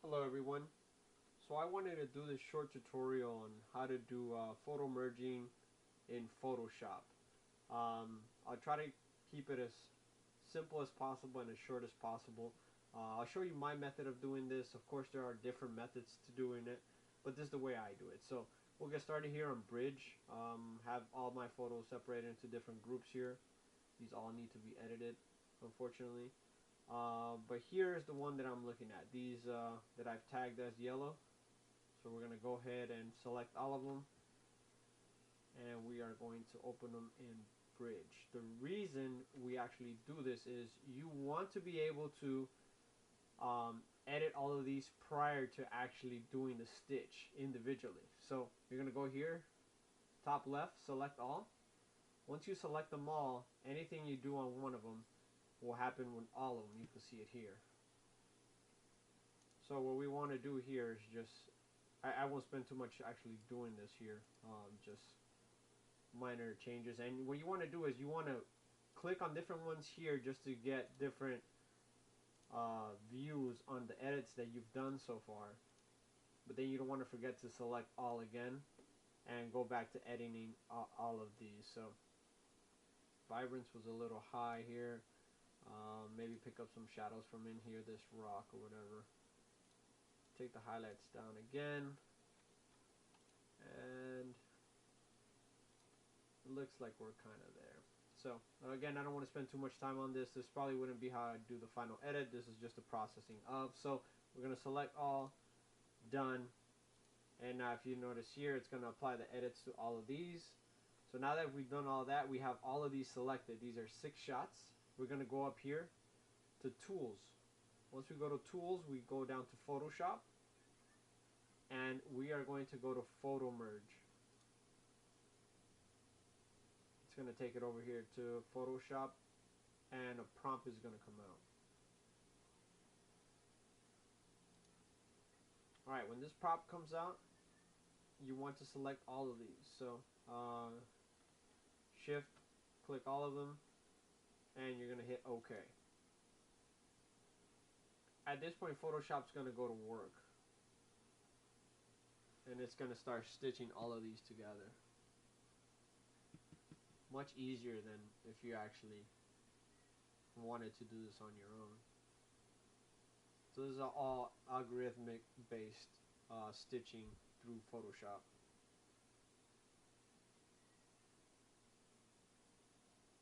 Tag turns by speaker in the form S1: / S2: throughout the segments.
S1: Hello everyone. So I wanted to do this short tutorial on how to do photo merging in Photoshop. I'll try to keep it as simple as possible and as short as possible. I'll show you my method of doing this. Of course there are different methods to doing it, but this is the way I do it. So we'll get started here on Bridge. Have all my photos separated into different groups here. These all need to be edited, unfortunately. But here's the one that I'm looking at. These that I've tagged as yellow. So we're going to go ahead and select all of them. And we are going to open them in Bridge. The reason we actually do this is you want to be able to edit all of these prior to actually doing the stitch individually. So you're going to go here, top left, select all. Once you select them all, anything you do on one of them will happen with all of them. You can see it here. So what we want to do here is just, I won't spend too much actually doing this here, just minor changes. And what you want to do is you want to click on different ones here just to get different views on the edits that you've done so far. But then you don't want to forget to select all again and go back to editing all of these. So vibrance was a little high here. Maybe pick up some shadows from in here, this rock or whatever. Take the highlights down again, and it looks like we're kind of there. So again, I don't want to spend too much time on this. This probably wouldn't be how I do the final edit. This is just a processing of. So we're going to select all, done, and now if you notice here, it's going to apply the edits to all of these. So now that we've done all that, we have all of these selected. These are 6 shots. We're going to go up here to Tools. Once we go to Tools, we go down to Photoshop, and we are going to go to Photomerge. It's going to take it over here to Photoshop, and a prompt is going to come out. Alright, when this prompt comes out, you want to select all of these. So Shift, click all of them, and you're going to hit OK. At this point, Photoshop's going to go to work, and it's going to start stitching all of these together. Much easier than if you actually wanted to do this on your own. So this is all algorithmic based stitching through Photoshop.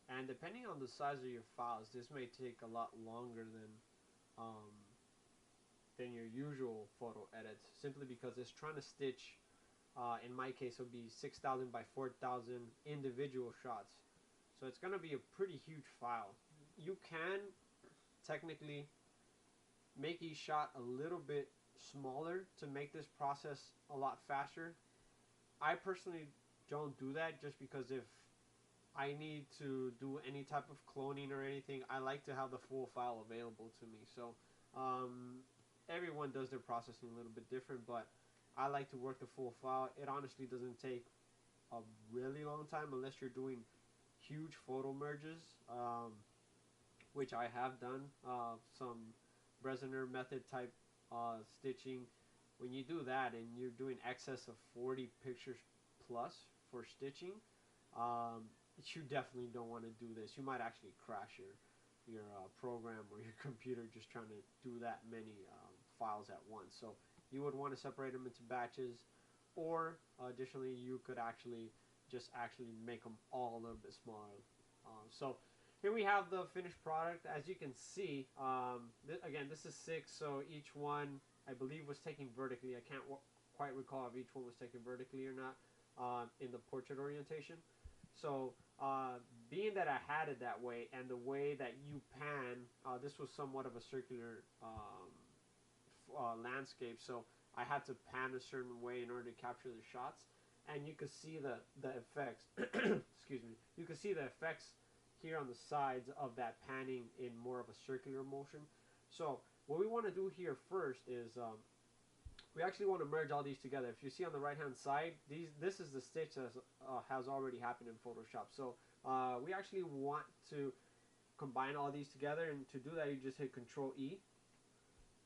S1: And depending on the size of your files, this may take a lot longer than your usual photo edits, simply because it's trying to stitch, in my case it would be 6,000 by 4,000 individual shots. So it's going to be a pretty huge file. You can technically make each shot a little bit smaller to make this process a lot faster. I personally don't do that, just because if I need to do any type of cloning or anything, I like to have the full file available to me. So everyone does their processing a little bit different, but I like to work the full file. It honestly doesn't take a really long time unless you're doing huge photo merges, which I have done. Some Bresner method type stitching. When you do that and you're doing excess of 40 pictures plus for stitching, you definitely don't want to do this. You might actually crash your program or your computer just trying to do that many files at once. So you would want to separate them into batches, or additionally you could actually just make them all a little bit smaller. So here we have the finished product. As you can see, again, this is 6, so each one I believe was taken vertically. I can't quite recall if each one was taken vertically or not in the portrait orientation. So being that I had it that way, and the way that you pan, this was somewhat of a circular landscape, so I had to pan a certain way in order to capture the shots, and you could see the effects. Excuse me. You could see the effects here on the sides of that panning in more of a circular motion. So what we want to do here first is we actually want to merge all these together. If you see on the right hand side, this is the stitch that has already happened in Photoshop. So we actually want to combine all these together, and to do that you just hit Control E,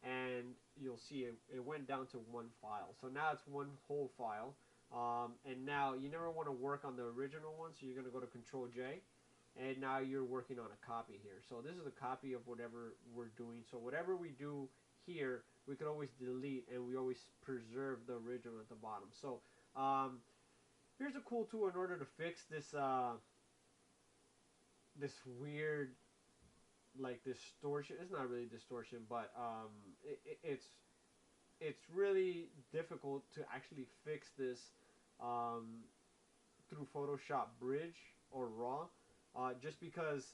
S1: and you'll see it went down to one file. So now it's one whole file. And now you never want to work on the original one, so you're going to go to Control J, and now you're working on a copy here. So this is a copy of whatever we're doing. So whatever we do here, we could always delete, and we always preserve the original at the bottom. So here's a cool tool in order to fix this this weird like distortion. It's not really distortion, but it's really difficult to actually fix this through Photoshop Bridge or Raw, just because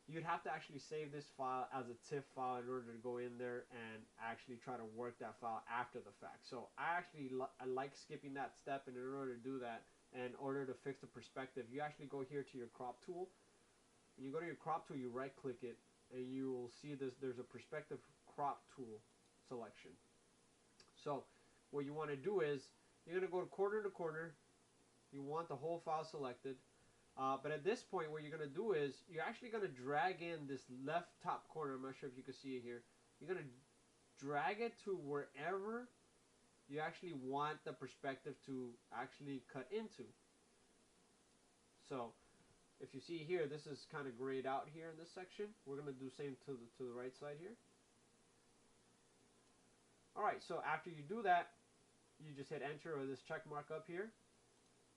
S1: you'd have to actually save this file as a TIFF file in order to go in there and actually try to work that file after the fact. So I actually I like skipping that step, and in order to do that, and in order to fix the perspective, you actually go here to your crop tool. When you go to your crop tool, you right click it, and you will see this. There's a perspective crop tool selection. So what you want to do is you're going to go corner to corner. You want the whole file selected. But at this point, what you're going to do is you're actually going to drag in this left top corner. I'm not sure if you can see it here. You're going to drag it to wherever you actually want the perspective to actually cut into. So if you see here, this is kind of grayed out here in this section. We're going to do the same to the right side here. Alright, so after you do that, you just hit enter or this check mark up here,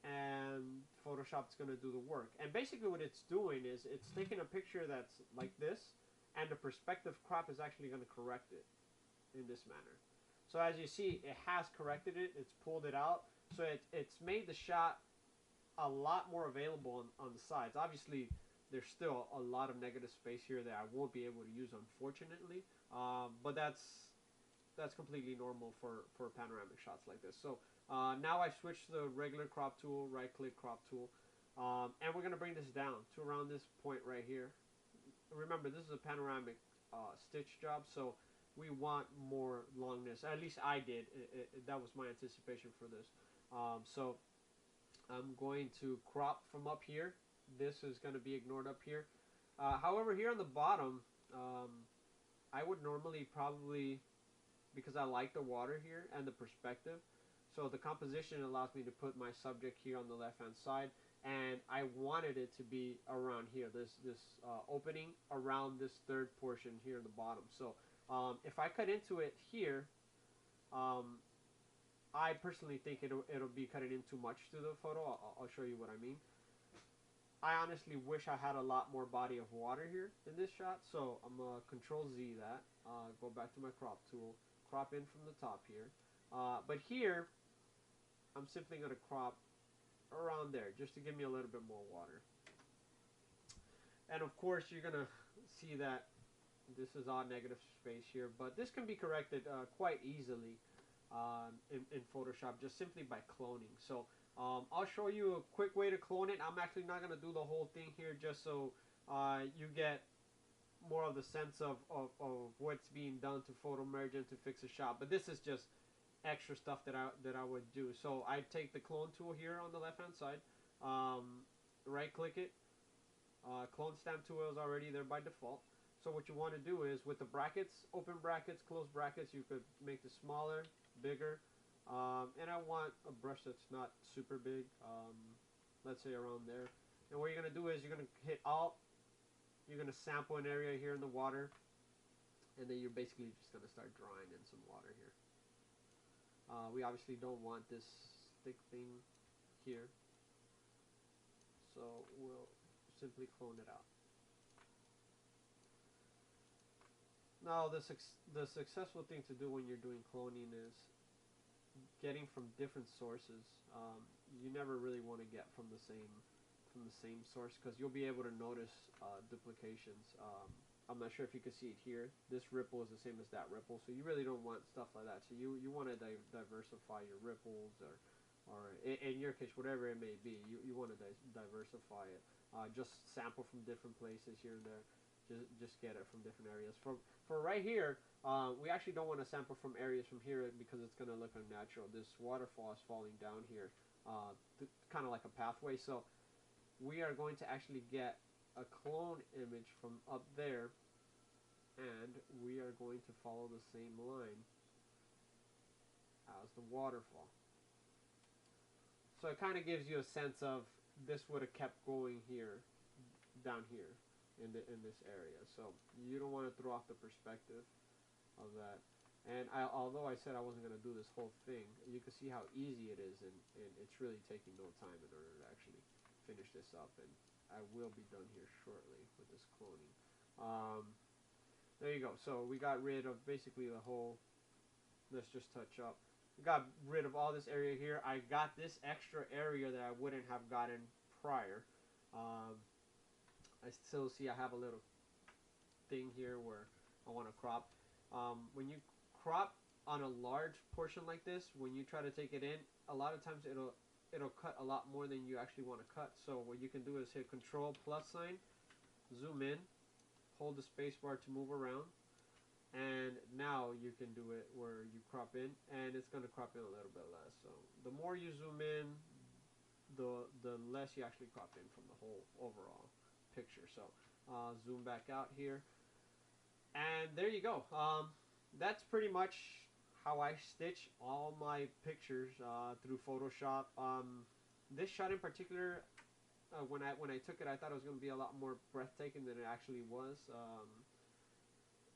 S1: and Photoshop's going to do the work. And basically what it's doing is it's taking a picture that's like this, and the perspective crop is actually going to correct it in this manner. So as you see, it has corrected it, it's pulled it out, so it's made the shot a lot more available on the sides. Obviously, there's still a lot of negative space here that I won't be able to use, unfortunately, but that's completely normal for panoramic shots like this. So now I've switched to the regular crop tool, right click crop tool, and we're going to bring this down to around this point right here. Remember, this is a panoramic stitch job, so we want more longness. At least I did. That was my anticipation for this. So I'm going to crop from up here. This is going to be ignored up here. However, here on the bottom, I would normally probably, because I like the water here and the perspective, so the composition allows me to put my subject here on the left hand side, and I wanted it to be around here, this opening around this third portion here in the bottom. So if I cut into it here, I personally think it'll be cutting in too much to the photo. I'll show you what I mean. I honestly wish I had a lot more body of water here in this shot, so I'm going to Control Z that, go back to my crop tool, crop in from the top here. But here, I'm simply going to crop around there, just to give me a little bit more water. And of course, you're going to see that this is all negative space here, but this can be corrected quite easily in Photoshop, just simply by cloning. So I'll show you a quick way to clone it. I'm actually not going to do the whole thing here, just so you get more of the sense of what's being done to photomerge and to fix a shot. But this is just extra stuff that I would do. So I take the clone tool here on the left hand side, right click it, clone stamp tool is already there by default. So what you want to do is with the brackets, open brackets, close brackets, you could make this smaller, bigger, and I want a brush that's not super big, let's say around there. And what you're going to do is you're going to hit Alt, you're going to sample an area here in the water, and then you're basically just going to start drawing in some water here. We obviously don't want this thick thing here, so we'll simply clone it out. Now the successful thing to do when you're doing cloning is getting from different sources. You never really want to get from the same source, because you'll be able to notice duplications. I'm not sure if you can see it here. This ripple is the same as that ripple, so you really don't want stuff like that. So you want to diversify your ripples, or in your case, whatever it may be. You want to diversify it. Just sample from different places here and there. Just get it from different areas. For right here, we actually don't want to sample from areas from here because it's going to look unnatural. This waterfall is falling down here, kind of like a pathway. So we are going to actually get a clone image from up there and we are going to follow the same line as the waterfall. So it kind of gives you a sense of this would have kept going here, down here, in this area. So you don't want to throw off the perspective of that. And although I said I wasn't going to do this whole thing, you can see how easy it is, and it's really taking no time in order to actually finish this up. And I will be done here shortly with this cloning. There you go. So we got rid of basically the whole, let's just touch up. We got rid of all this area here. I got this extra area that I wouldn't have gotten prior. I still see I have a little thing here where I want to crop. When you crop on a large portion like this, when you try to take it in, a lot of times it'll cut a lot more than you actually want to cut. So what you can do is hit Control +, zoom in, hold the space bar to move around, and now you can do it where you crop in, and it's going to crop in a little bit less. So the more you zoom in, the less you actually crop in from the whole overall picture. So zoom back out here, and there you go. That's pretty much how I stitch all my pictures through Photoshop. This shot in particular, when I took it, I thought it was going to be a lot more breathtaking than it actually was.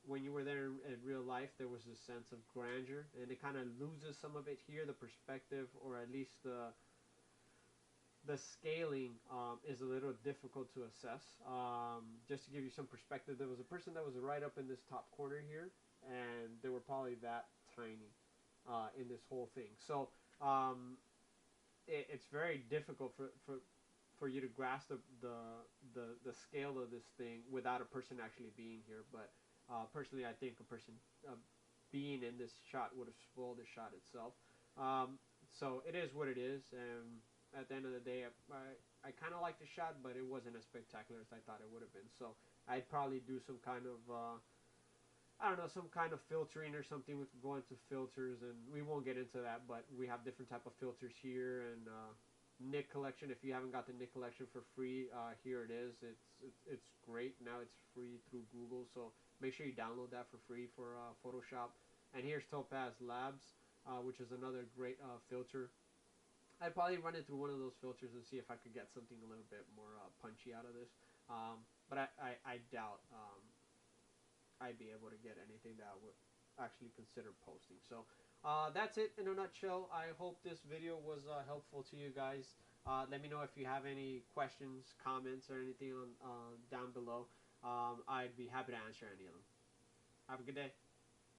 S1: When you were there in real life, there was this sense of grandeur, and it kind of loses some of it here. The perspective, or at least the scaling, is a little difficult to assess. Just to give you some perspective, there was a person that was right up in this top corner here, and they were probably that tiny in this whole thing. So it's very difficult for you to grasp the scale of this thing without a person actually being here. But personally, I think a person being in this shot would have spoiled the shot itself. So it is what it is, and at the end of the day, I kind of liked the shot, but it wasn't as spectacular as I thought it would have been. So I'd probably do some kind of I don't know, some kind of filtering or something. We could go into filters, and we won't get into that, but we have different type of filters here. And Nick collection, if you haven't got the Nick collection for free, here it is. It's great. Now it's free through Google, so make sure you download that for free for Photoshop. And here's Topaz Labs, which is another great filter. I'd probably run it through one of those filters and see if I could get something a little bit more punchy out of this. But I doubt I'd be able to get anything that I would actually consider posting. So that's it in a nutshell. I hope this video was helpful to you guys. Let me know if you have any questions, comments, or anything on, down below. I'd be happy to answer any of them. Have a good day.